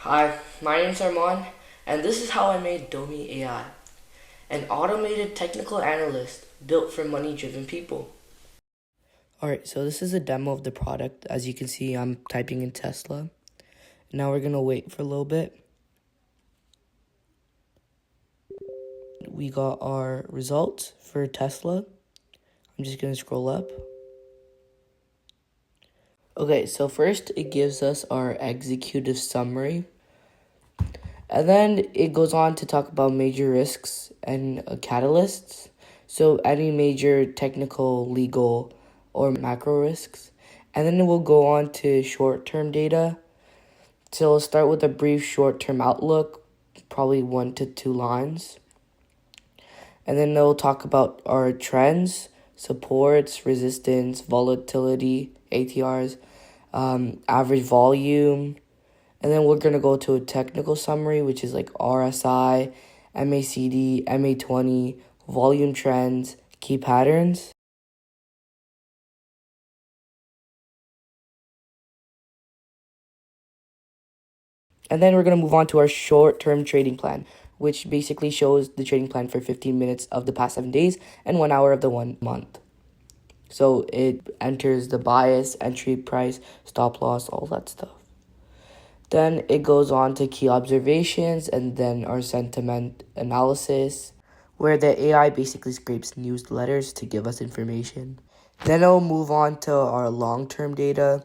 Hi, my name's Armand, and this is how I made Domi AI, an automated technical analyst built for money driven people. Alright, so this is a demo of the product. As you can see, I'm typing in Tesla. Now we're gonna wait for a little bit. We got our results for Tesla. I'm just gonna scroll up. Okay, so first it gives us our executive summary, and then it goes on to talk about major risks and catalysts. So, any major technical, legal, or macro risks. And then it will go on to short term data. So, it'll start with a brief short term outlook, probably 1 to 2 lines. And then they'll talk about our trends, supports, resistance, volatility, ATRs, average volume, and then we're going to go to a technical summary, which is like RSI, MACD, MA20, volume trends, key patterns. And then we're going to move on to our short-term trading plan, which basically shows the trading plan for 15 minutes of the past 7 days and 1 hour of the 1 month. So it enters the bias, entry price, stop loss, all that stuff. Then it goes on to key observations and then our sentiment analysis, where the AI basically scrapes newsletters to give us information. Then it'll move on to our long term data,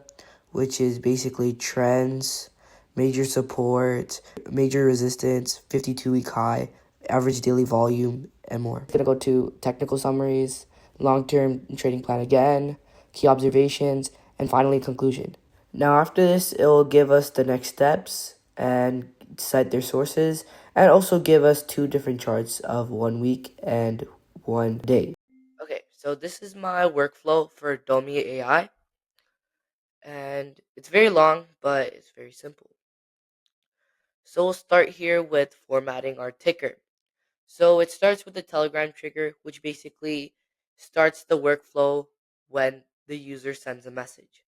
which is basically trends, major support, major resistance, 52-week high, average daily volume, and more. It's going to go to technical summaries, long term trading plan again, key observations, and finally conclusion. Now, after this, it will give us the next steps and cite their sources, and also give us two different charts of 1 week and 1 day. Okay, so this is my workflow for Domi AI, and it's very long, but it's very simple. So we'll start here with formatting our ticker. So it starts with the Telegram trigger, which basically starts the workflow when the user sends a message.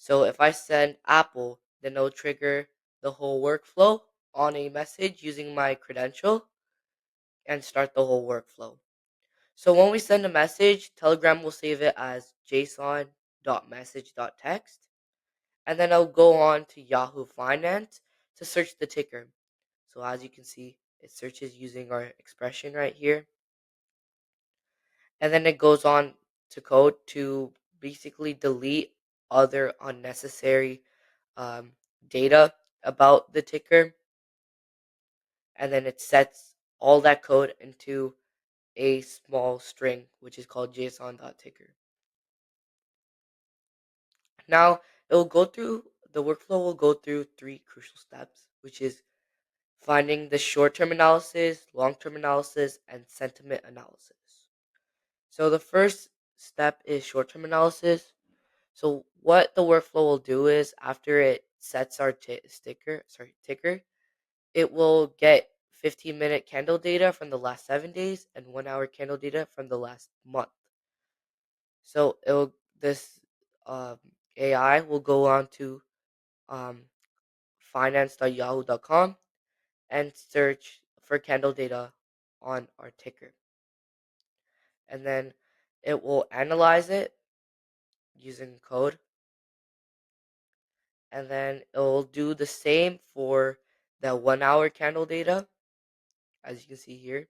So if I send Apple, then it'll trigger the whole workflow on a message using my credential and start the whole workflow. So when we send a message, Telegram will save it as json.message.text, and then I'll go on to Yahoo Finance to search the ticker. So as you can see, it searches using our expression right here, and then it goes on to code to basically delete other unnecessary um, data about the ticker, and then it sets all that code into a small string, which is called json.ticker. Now, the workflow will go through three crucial steps, which is finding the short term analysis, long term analysis, and sentiment analysis. So, the first step is short term analysis. So, what the workflow will do is after it sets our ticker, it will get 15-minute candle data from the last 7 days and 1 hour candle data from the last month. So, this um, AI will go on to um, finance.yahoo.com and search for candle data on our ticker. And then it will analyze it using code. And then it will do the same for the 1 hour candle data, as you can see here.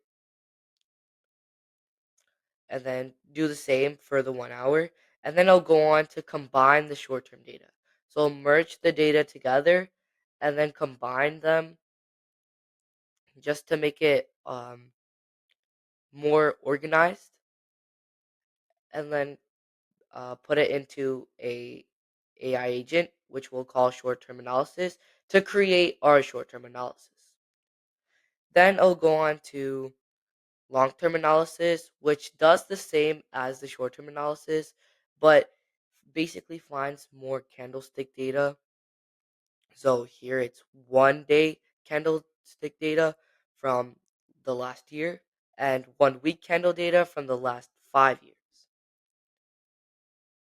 And then do the same for the 1 hour. And then I'll go on to combine the short term data. So I'll merge the data together and then combine them just to make it more organized, and then put it into a AI agent, which we'll call short-term analysis, to create our short-term analysis. Then I'll go on to long-term analysis, which does the same as the short-term analysis, but basically finds more candlestick data. So here it's 1 day candlestick data from the last year and 1 week candle data from the last 5 years.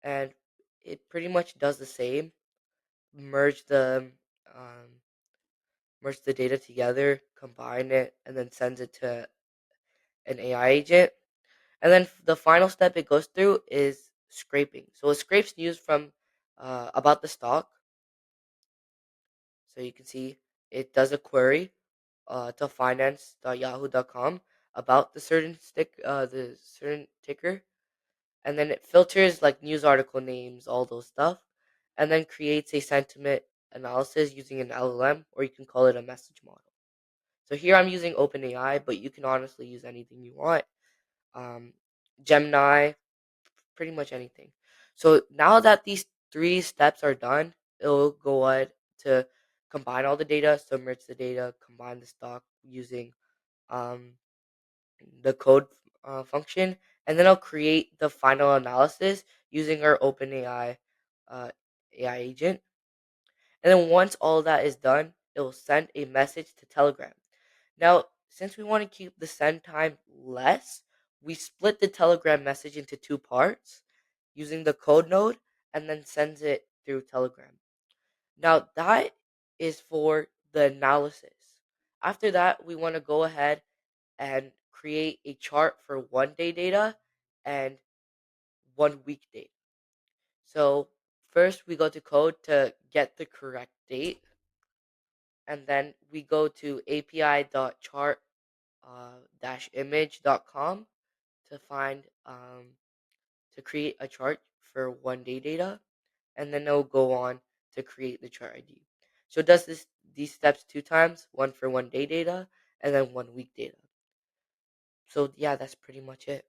And it pretty much does the same. Merge the um, merge the data together, combine it, and then sends it to an AI agent. And then the final step it goes through is scraping. So it scrapes news from about the stock. So you can see it does a query to finance.yahoo.com about the certain ticker, and then it filters like news article names, all those stuff, and then creates a sentiment analysis using an LLM, or you can call it a message model. So here I'm using OpenAI, but you can honestly use anything you want. Um, Gemini, pretty much anything. So now that these three steps are done, it'll go ahead to combine all the data, submerge the data, combine the stock using um, the code function, and then I'll create the final analysis using our OpenAI uh, AI agent. And then once all that is done, it will send a message to Telegram. Now, since we want to keep the send time less, we split the Telegram message into two parts using the code node and then sends it through Telegram. Now, that is for the analysis. After that, we want to go ahead and create a chart for 1 day data and 1 week data. So, first we go to code to get the correct date, and then we go to api.chart image.com to find to create a chart for 1 day data, and then it'll go on to create the chart ID. So it does these steps 2 times, one for 1 day data and then 1 week data. So yeah, that's pretty much it.